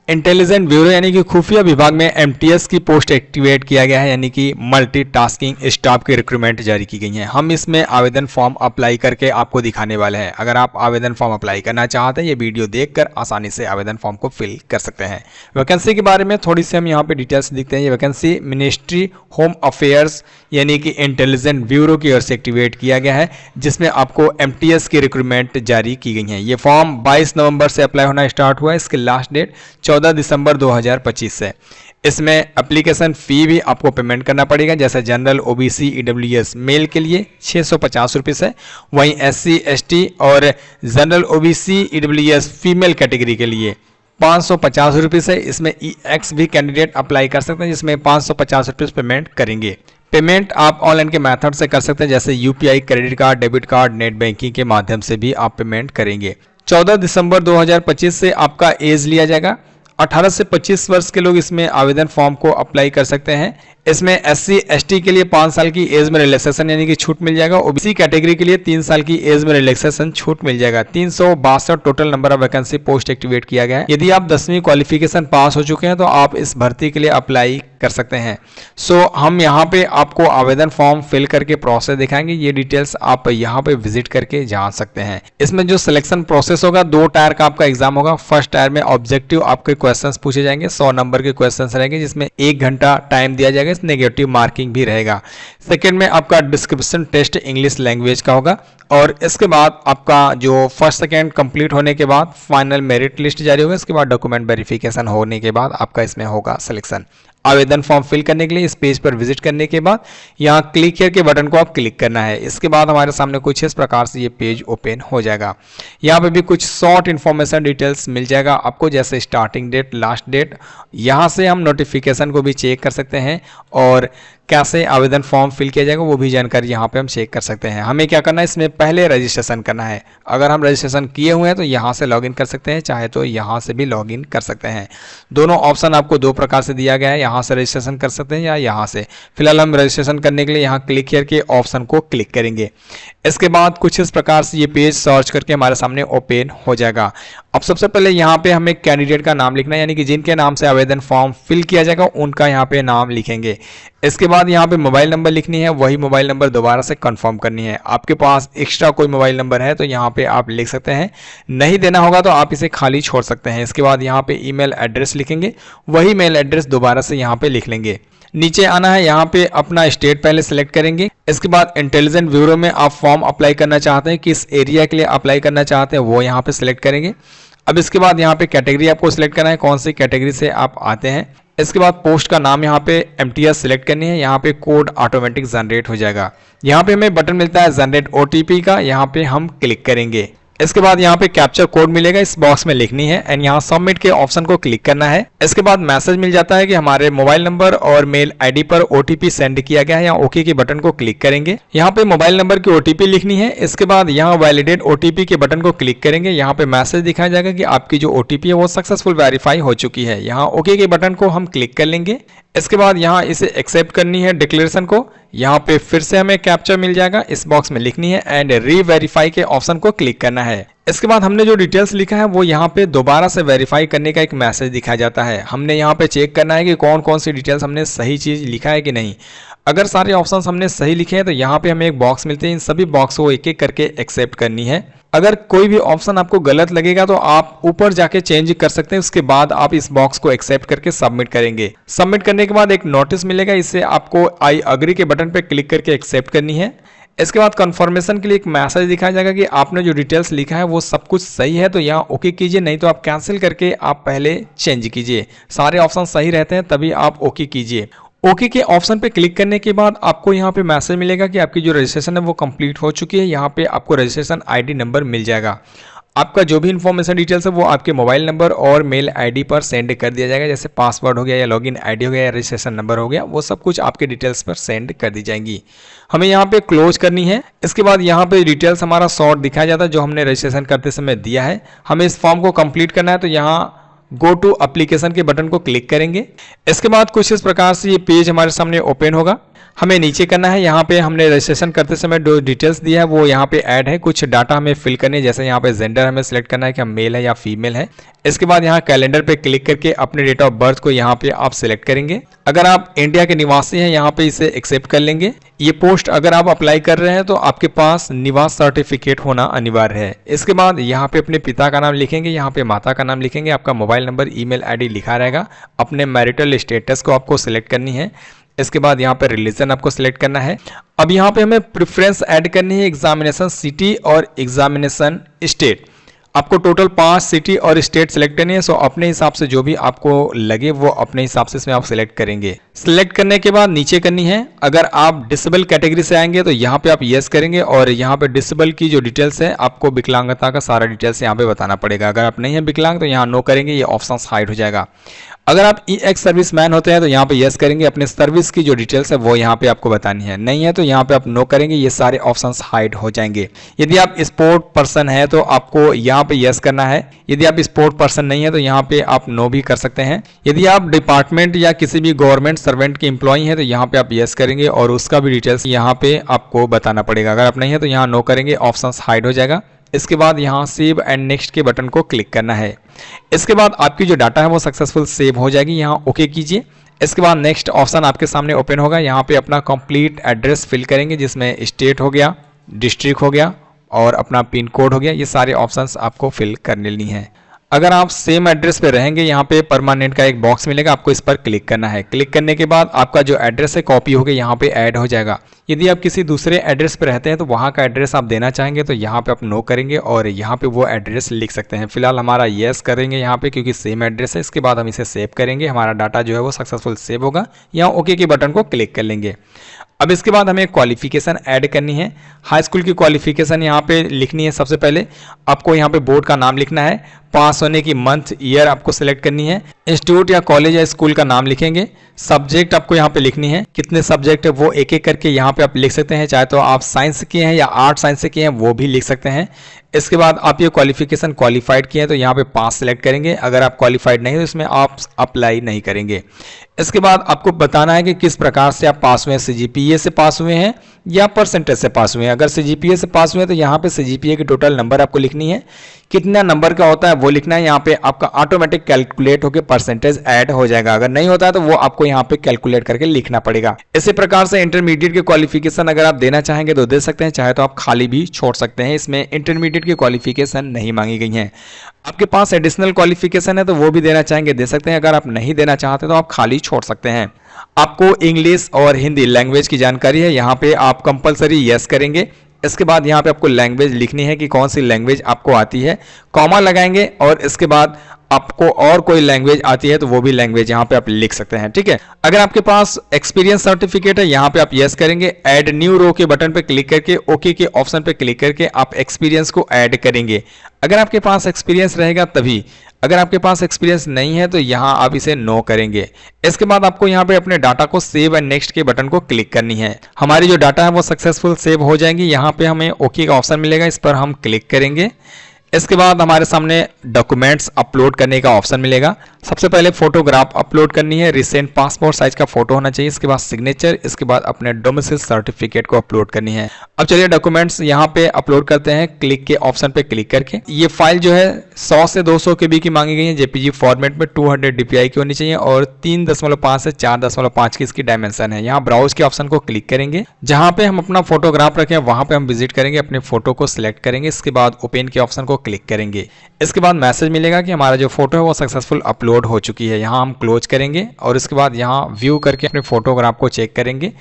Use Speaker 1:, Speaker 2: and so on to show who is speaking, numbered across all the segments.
Speaker 1: Intelligent bureau यानी कि खुफिया विभाग में एमटीएस की पोस्ट एक्टिवेट किया गया है, यानी कि मल्टीटास्किंग स्टाफ की रिक्रूटमेंट जारी की गई है। हम इसमें आवेदन फॉर्म अप्लाई करके आपको दिखाने वाले हैं। अगर आप आवेदन फॉर्म अप्लाई करना चाहते हैं, ये वीडियो देखकर आसानी से आवेदन फॉर्म को फिल कर सकते हैं। वैकेंसी के बारे में थोड़ी सी हम यहाँ पे डिटेल्स देखते हैं। ये वैकेंसी मिनिस्ट्री होम अफेयर्स यानी कि इंटेलिजेंट ब्यूरो की ओर से एक्टिवेट किया गया है, जिसमें आपको एमटीएस की रिक्रूटमेंट जारी की गई है। ये फॉर्म 22 नवंबर से अप्लाई होना स्टार्ट हुआ है। इसकी लास्ट डेट 14 दिसंबर 2025 से। इसमें एप्लीकेशन फ़ी भी आपको पेमेंट करना पड़ेगा, जैसे जनरल, ओबीसी, ईडब्ल्यूएस मेल के लिए 650 रुपये से, वहीं एससी, एसटी और general, OBC, EWS female category के लिए 550 रुपये से। इसमें ईएक्स भी कैंडिडेट अप्लाई कर सकते हैं, जिसमें 550 रुपये पेमेंट करेंगे। पेमेंट आप ऑनलाइन के मेथड से कर सकते हैं, जैसे UPI, credit card, debit card, net banking के माध्यम से भी आप पेमेंट करेंगे। 14 दिसंबर 2025 से आपका एज लिया जाएगा। 18 से 25 वर्ष के लोग इसमें आवेदन फॉर्म को अप्लाई कर सकते हैं। इसमें एससी, एसटी के लिए 5 साल की एज में रिलैक्सेशन यानी कि छूट मिल जाएगा। ओबीसी कैटेगरी के लिए 3 साल की एज में रिलैक्सेशन छूट मिल जाएगा। 362 total number of vacancy post activate किया गया है। यदि आप 10वीं क्वालिफिकेशन पास हो चुके हैं तो आप इस भर्ती के लिए अप्लाई कर सकते हैं। हम यहाँ पे आपको आवेदन फॉर्म फिल करके प्रोसेस दिखाएंगे। ये डिटेल्स आप यहाँ पे विजिट करके जान सकते हैं। इसमें जो सिलेक्शन प्रोसेस होगा, 2 टायर का आपका एग्जाम होगा। फर्स्ट टायर में ऑब्जेक्टिव आपके क्वेश्चंस पूछे जाएंगे, 100 नंबर के क्वेश्चंस रहेंगे, जिसमें 1 घंटा टाइम दिया जाएगा। नेगेटिव मार्किंग भी रहेगा। सेकंड में आपका डिस्क्रिप्शन टेस्ट इंग्लिश लैंग्वेज का होगा, और इसके बाद आपका जो फर्स्ट सेकंड कंप्लीट होने के बाद फाइनल मेरिट लिस्ट जारी होगा। इसके बाद डॉक्यूमेंट वेरिफिकेशन होने के बाद आपका इसमें होगा सिलेक्शन। आवेदन फॉर्म फिल करने के लिए इस पेज पर विजिट करने के बाद यहाँ क्लिक हियर के बटन को आप क्लिक करना है। इसके बाद हमारे सामने कुछ इस प्रकार से ये पेज ओपन हो जाएगा। यहाँ पे भी कुछ शॉर्ट इन्फॉर्मेशन डिटेल्स मिल जाएगा आपको, जैसे स्टार्टिंग डेट, लास्ट डेट। यहाँ से हम नोटिफिकेशन को भी चेक कर सकते हैं और कैसे आवेदन फॉर्म फिल किया जाएगा वो भी जानकारी यहाँ पे हम चेक कर सकते हैं। हमें क्या करना है, इसमें पहले रजिस्ट्रेशन करना है। अगर हम रजिस्ट्रेशन किए हुए हैं तो यहाँ से लॉगिन कर सकते हैं, चाहे तो यहाँ से भी लॉगिन कर सकते हैं। दोनों ऑप्शन आपको 2 प्रकार से दिया गया है, यहाँ से रजिस्ट्रेशन कर सकते हैं या यहाँ से। फिलहाल हम रजिस्ट्रेशन करने के लिए यहाँ क्लिक हियर के ऑप्शन को क्लिक करेंगे। इसके बाद कुछ इस प्रकार से ये पेज सर्च करके हमारे सामने ओपन हो जाएगा। अब सबसे पहले यहाँ पे हमें कैंडिडेट का नाम लिखना है, यानी कि जिनके नाम से आवेदन फॉर्म फिल किया जाएगा उनका यहाँ पे नाम लिखेंगे। इसके बाद यहाँ पे मोबाइल नंबर लिखनी है, वही मोबाइल नंबर दोबारा से कंफर्म करनी है। आपके पास एक्स्ट्रा कोई मोबाइल नंबर है तो यहाँ पे आप लिख सकते हैं, नहीं देना होगा तो आप इसे खाली छोड़ सकते हैं। इसके बाद यहाँ पे ईमेल एड्रेस लिखेंगे, वही मेल एड्रेस दोबारा से यहाँ पे लिख लेंगे। नीचे आना है, यहाँ पे अपना स्टेट पहले सेलेक्ट करेंगे। इसके बाद इंटेलिजेंट ब्यूरो में आप फॉर्म अप्लाई करना चाहते हैं, किस एरिया के लिए अप्लाई करना चाहते हैं वो यहाँ पे सिलेक्ट करेंगे। अब इसके बाद यहाँ पे कैटेगरी आपको सिलेक्ट करना है, कौन सी कैटेगरी से आप आते हैं। इसके बाद पोस्ट का नाम यहाँ पे एमटीएस सिलेक्ट करनी है। यहाँ पे कोड ऑटोमेटिक जनरेट हो जाएगा। यहाँ पे हमें बटन मिलता है जनरेट ओटीपी का, यहाँ पे हम क्लिक करेंगे। इसके बाद यहाँ पे कैप्चर कोड मिलेगा, इस बॉक्स में लिखनी है एंड यहाँ सबमिट के ऑप्शन को क्लिक करना है। इसके बाद मैसेज मिल जाता है कि हमारे मोबाइल नंबर और मेल आईडी पर ओटीपी सेंड किया गया है। यहाँ ओके के बटन को क्लिक करेंगे। यहाँ पे मोबाइल नंबर की ओटीपी लिखनी है। इसके बाद यहाँ वैलिडेट ओटीपी के बटन को क्लिक करेंगे। यहाँ पे मैसेज दिखाया जाएगा कि आपकी जो ओटीपी है वो सक्सेसफुल वेरीफाई हो चुकी है। यहाँ ओके के बटन को हम क्लिक कर लेंगे। इसके बाद यहाँ इसे एक्सेप्ट करनी है डिक्लेरेशन को। यहाँ पे फिर से हमें कैप्चर मिल जाएगा, इस बॉक्स में लिखनी है एंड री-वेरीफाई के ऑप्शन को क्लिक करना है। इसके बाद हमने जो डिटेल्स लिखा है वो यहाँ पे दोबारा से वेरीफाई करने का एक मैसेज दिखाया जाता है। हमने यहाँ पे चेक करना है कि कौन कौन सी डिटेल्स हमने सही चीज लिखा है कि नहीं। अगर सारे ऑप्शंस हमने सही लिखे हैं तो यहाँ पे हमें एक बॉक्स मिलते हैं, इन सभी बॉक्स को एक एक करके एक्सेप्ट करनी है। अगर कोई भी ऑप्शन आपको गलत लगेगा तो आप ऊपर जाके चेंज कर सकते हैं, उसके बाद आप इस बॉक्स को एक्सेप्ट करके सबमिट करेंगे। सबमिट करने के बाद एक नोटिस मिलेगा, इससे आपको आई अग्री के बटन पे क्लिक करके एक्सेप्ट करनी है। इसके बाद कंफर्मेशन के लिए एक मैसेज दिखाया जाएगा कि आपने जो डिटेल्स लिखा है वो सब कुछ सही है, तो यहाँ ओके कीजिए, नहीं तो आप कैंसिल करके आप पहले चेंज कीजिए। सारे ऑप्शन सही रहते हैं तभी आप ओके कीजिए। ओके के ऑप्शन पे क्लिक करने के बाद आपको यहाँ पे मैसेज मिलेगा कि आपकी जो रजिस्ट्रेशन है वो कंप्लीट हो चुकी है। यहाँ पे आपको रजिस्ट्रेशन आईडी नंबर मिल जाएगा। आपका जो भी इन्फॉर्मेशन डिटेल्स है वो आपके मोबाइल नंबर और मेल आईडी पर सेंड कर दिया जाएगा, जैसे पासवर्ड हो गया या लॉगिन आईडी हो गया या रजिस्ट्रेशन नंबर हो गया, वो सब कुछ आपके डिटेल्स पर सेंड कर दी जाएंगी। हमें यहाँ पे क्लोज करनी है। इसके बाद यहाँ पे डिटेल्स हमारा शॉर्ट दिखाया जाता है जो हमने रजिस्ट्रेशन करते समय दिया है। हमें इस फॉर्म को कंप्लीट करना है तो यहाँ गो टू एप्लीकेशन के बटन को क्लिक करेंगे। इसके बाद कुछ इस प्रकार से ये पेज हमारे सामने ओपन होगा। हमें नीचे करना है। यहाँ पे हमने रजिस्ट्रेशन करते समय जो डिटेल्स दिया है वो यहाँ पे ऐड है। कुछ डाटा हमें फिल करने, जैसे यहाँ पे जेंडर हमें सिलेक्ट करना है कि हम मेल है या फीमेल है। इसके बाद यहाँ कैलेंडर पे क्लिक करके अपने डेट ऑफ बर्थ को यहाँ पे आप सिलेक्ट करेंगे। अगर आप इंडिया के निवासी हैं यहाँ पे इसे एक्सेप्ट कर लेंगे। ये पोस्ट अगर आप अप्लाई कर रहे हैं तो आपके पास निवास सर्टिफिकेट होना अनिवार्य है। इसके बाद यहाँ पे अपने पिता का नाम लिखेंगे, यहाँ पे माता का नाम लिखेंगे, आपका मोबाइल नंबर, ईमेल आईडी लिखा रहेगा। अपने मैरिटल स्टेटस को आपको सिलेक्ट करनी है। इसके बाद यहाँ पे रिलीजन आपको सिलेक्ट करना है। अब यहाँ पे हमें प्रेफरेंस ऐड करनी है, एग्जामिनेशन सिटी और एग्जामिनेशन स्टेट। आपको टोटल 5 सिटी और स्टेट सेलेक्ट करनी है। सो अपने हिसाब से जो भी आपको लगे वो अपने हिसाब से इसमें आप सिलेक्ट करेंगे। सिलेक्ट करने के बाद नीचे करनी है। अगर आप डिसेबल कैटेगरी से आएंगे तो यहाँ पे आप यस करेंगे और यहाँ पे डिसेबल की जो डिटेल्स है आपको विकलांगता का सारा डिटेल्स यहाँ पे बताना पड़ेगा। अगर आप नहीं है विकलांग तो यहाँ नो करेंगे, ये ऑप्शन हाइड हो जाएगा। अगर आप एक्स सर्विस मैन होते हैं तो यहाँ पे यस करेंगे, अपने सर्विस की जो डिटेल्स है वो यहाँ पे आपको बतानी है। नहीं है तो यहाँ पे आप नो करेंगे, ये सारे ऑप्शंस हाइड हो जाएंगे। यदि आप स्पोर्ट पर्सन है तो आपको यहाँ पे यस करना है। यदि आप स्पोर्ट पर्सन नहीं है तो यहाँ पे आप नो भी कर सकते हैं। यदि आप डिपार्टमेंट या किसी भी गवर्नमेंट सर्वेंट के एम्प्लॉई हैं तो यहाँ पे आप यस करेंगे और उसका भी डिटेल्स यहाँ पे आपको बताना पड़ेगा। अगर आप नहीं है तो यहाँ नो करेंगे, ऑप्शंस हाइड हो जाएगा। इसके बाद यहाँ सेव एंड नेक्स्ट के बटन को क्लिक करना है। इसके बाद आपकी जो डाटा है वो सक्सेसफुल सेव हो जाएगी, यहाँ ओके कीजिए। इसके बाद नेक्स्ट ऑप्शन आपके सामने ओपन होगा। यहाँ पे अपना कंप्लीट एड्रेस फिल करेंगे, जिसमें स्टेट हो गया, डिस्ट्रिक्ट हो गया और अपना पिन कोड हो गया। ये सारे ऑप्शंस आपको फिल कर लेनी है। अगर आप सेम एड्रेस पे रहेंगे, यहाँ पे परमानेंट का एक बॉक्स मिलेगा, आपको इस पर क्लिक करना है। क्लिक करने के बाद आपका जो एड्रेस है कॉपी होकर यहाँ पे ऐड हो जाएगा। यदि आप किसी दूसरे एड्रेस पे रहते हैं तो वहाँ का एड्रेस आप देना चाहेंगे तो यहाँ पे आप नो करेंगे और यहाँ पे वो एड्रेस लिख सकते हैं। फिलहाल हमारा येस करेंगे यहाँ पे क्योंकि सेम एड्रेस है। इसके बाद हम इसे सेव करेंगे, हमारा डाटा जो है वो सक्सेसफुल सेव होगा। यहाँ ओके के बटन को क्लिक कर लेंगे। अब इसके बाद हमें क्वालिफिकेशन ऐड करनी है। हाई स्कूल की क्वालिफिकेशन यहाँ पे लिखनी है। सबसे पहले आपको यहाँ पे बोर्ड का नाम लिखना है, पास होने की मंथ ईयर आपको सिलेक्ट करनी है, इंस्टीट्यूट या कॉलेज या स्कूल का नाम लिखेंगे, सब्जेक्ट आपको यहाँ पे लिखनी है, कितने सब्जेक्ट है वो एक एक करके यहाँ पे आप लिख सकते हैं। चाहे तो आप साइंस किए हैं या आर्ट साइंस से किए हैं वो भी लिख सकते हैं। इसके बाद आप ये क्वालिफिकेशन क्वालिफाइड किए हैं तो यहाँ पे पास सिलेक्ट करेंगे। अगर आप क्वालिफाइड नहीं तो इसमें आप अप्लाई नहीं करेंगे। इसके बाद आपको बताना है कि किस प्रकार से आप पास हुए हैं, सीजीपीए से पास हुए हैं या परसेंटेज से पास हुए हैं। अगर सीजीपीए से पास हुए हैं तो यहाँ पे सीजीपीए की टोटल नंबर आपको लिखनी है, कितना नंबर का होता है वो लिखना है। यहाँ पे आपका ऑटोमेटिक कैलकुलेट होकर परसेंटेज ऐड हो जाएगा। अगर नहीं होता है तो वो आपको यहाँ पे कैलकुलेट करके लिखना पड़ेगा। इसी प्रकार से इंटरमीडिएट के क्वालिफिकेशन अगर आप देना चाहेंगे तो दे सकते हैं, चाहे तो आप खाली भी छोड़ सकते हैं। इसमें इंटरमीडिएट की क्वालिफिकेशन नहीं मांगी गई है। आपके पास एडिशनल क्वालिफिकेशन है तो वो भी देना चाहेंगे दे सकते हैं। अगर आप नहीं देना चाहते तो आप खाली छोड़ सकते हैं। आपको इंग्लिश और हिंदी लैंग्वेज की जानकारी है, यहाँ पे आप कंपलसरी यस करेंगे। इसके बाद यहाँ पे आपको लैंग्वेज लिखनी है कि कौन सी लैंग्वेज आपको आती है, कॉमा लगाएंगे और इसके बाद आपको और कोई लैंग्वेज आती है तो वो भी लैंग्वेज यहाँ पे आप लिख सकते हैं। ठीक है, अगर आपके पास एक्सपीरियंस सर्टिफिकेट है यहाँ पे आप यस करेंगे। ऐड न्यू रो के बटन पे क्लिक करके ओके के ऑप्शन पे क्लिक करके आप एक्सपीरियंस को ऐड करेंगे। अगर आपके पास एक्सपीरियंस रहेगा तभी, अगर आपके पास एक्सपीरियंस नहीं है तो यहाँ आप इसे नो करेंगे। इसके बाद आपको यहाँ पे अपने डाटा को सेव एंड नेक्स्ट के बटन को क्लिक करनी है। हमारी जो डाटा है वो सक्सेसफुल सेव हो जाएंगी। यहाँ पे हमें ओके का ऑप्शन मिलेगा, इस पर हम क्लिक करेंगे। इसके बाद हमारे सामने डॉक्यूमेंट्स अपलोड करने का ऑप्शन मिलेगा। सबसे पहले फोटोग्राफ अपलोड करनी है, रिसेंट पासपोर्ट साइज का फोटो होना चाहिए। इसके बाद सिग्नेचर, इसके बाद अपने डोमिसाइल सर्टिफिकेट को अपलोड करनी है। अब चलिए डॉक्यूमेंट्स यहाँ पे अपलोड करते हैं, क्लिक के ऑप्शन पे क्लिक करके। ये फाइल जो है 100 से 200 KB की मांगी गई है, जेपीजी फॉर्मेट में 200 DPI की होनी चाहिए और 3.5 से 4.5 की इसकी डायमेंशन है। यहाँ ब्राउज के ऑप्शन को क्लिक करेंगे, जहाँ पे हम अपना फोटोग्राफ रखें वहां पे हम विजिट करेंगे, अपने फोटो को सिलेक्ट करेंगे। इसके बाद ओपन के ऑप्शन को क्लिक करेंगे। इसके बाद मैसेज मिलेगा कि हमारा जो फोटो है वो सक्सेसफुल अपलोड हो चुकी है। यहाँ हम क्लोज करेंगे और इसके बाद यहाँ व्यू करके अपने फोटोग्राफ को चेक करेंगे।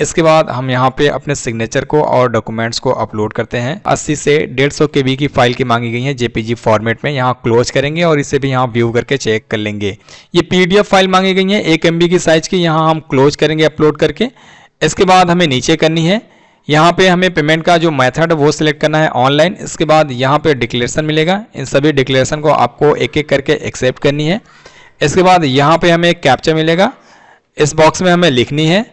Speaker 1: इसके बाद हम यहाँ पे अपने सिग्नेचर को और डॉक्यूमेंट्स को अपलोड करते हैं। 80 से 150 KB की फाइल की मांगी गई है जेपीजी फॉर्मेट में। यहाँ क्लोज करेंगे और इसे भी यहाँ व्यू करके चेक कर लेंगे। ये PDF फाइल मांगी गई है 1 MB की साइज की, यहाँ हम क्लोज करेंगे अपलोड करके। इसके बाद हमें नीचे करनी है, यहाँ पे हमें पेमेंट का जो मेथड है वो सिलेक्ट करना है ऑनलाइन। इसके बाद यहाँ पे डिक्लेरेशन मिलेगा, इन सभी डिक्लेरेशन को आपको एक एक करके एक्सेप्ट करनी है। इसके बाद यहाँ पे हमें एक कैप्चा मिलेगा, इस बॉक्स में हमें लिखनी है।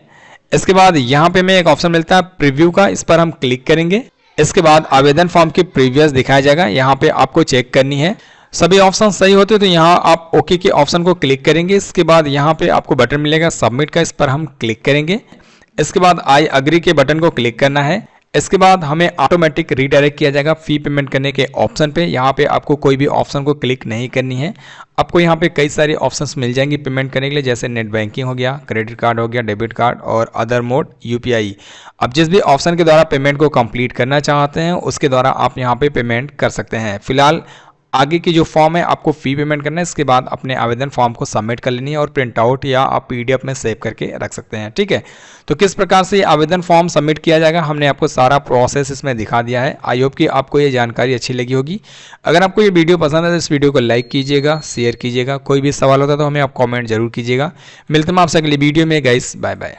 Speaker 1: इसके बाद यहाँ पे हमें एक ऑप्शन मिलता है प्रीव्यू का, इस पर हम क्लिक करेंगे। इसके बाद आवेदन फॉर्म की प्रीवियस दिखाया जाएगा, यहाँ पे आपको चेक करनी है। सभी ऑप्शन सही होते तो यहाँ आप ओके के ऑप्शन को क्लिक करेंगे। इसके बाद यहाँ पे आपको बटन मिलेगा सबमिट का, इस पर हम क्लिक करेंगे। इसके बाद आई अग्री के बटन को क्लिक करना है। इसके बाद हमें ऑटोमेटिक रीडायरेक्ट किया जाएगा फी पेमेंट करने के ऑप्शन पे। यहाँ पे आपको कोई भी ऑप्शन को क्लिक नहीं करनी है। आपको यहाँ पे कई सारी ऑप्शंस मिल जाएंगी पेमेंट करने के लिए, जैसे नेट बैंकिंग हो गया, क्रेडिट कार्ड हो गया, डेबिट कार्ड और अदर मोड यूपीआई। अब जिस भी ऑप्शन के द्वारा पेमेंट को कंप्लीट करना चाहते हैं उसके द्वारा आप यहाँ पे पेमेंट कर सकते हैं। फिलहाल आगे की जो फॉर्म है आपको फी पेमेंट करना है, इसके बाद अपने आवेदन फॉर्म को सबमिट कर लेनी है और प्रिंट आउट या आप पीडीएफ में सेव करके रख सकते हैं। ठीक है, तो किस प्रकार से आवेदन फॉर्म सबमिट किया जाएगा हमने आपको सारा प्रोसेस इसमें दिखा दिया है। आई होप कि आपको ये जानकारी अच्छी लगी होगी। अगर आपको ये वीडियो पसंद है तो इस वीडियो को लाइक कीजिएगा, शेयर कीजिएगा। कोई भी सवाल होता है तो हमें आप कॉमेंट जरूर कीजिएगा। मिलते हैं आपसे अगली वीडियो में। Guys bye bye.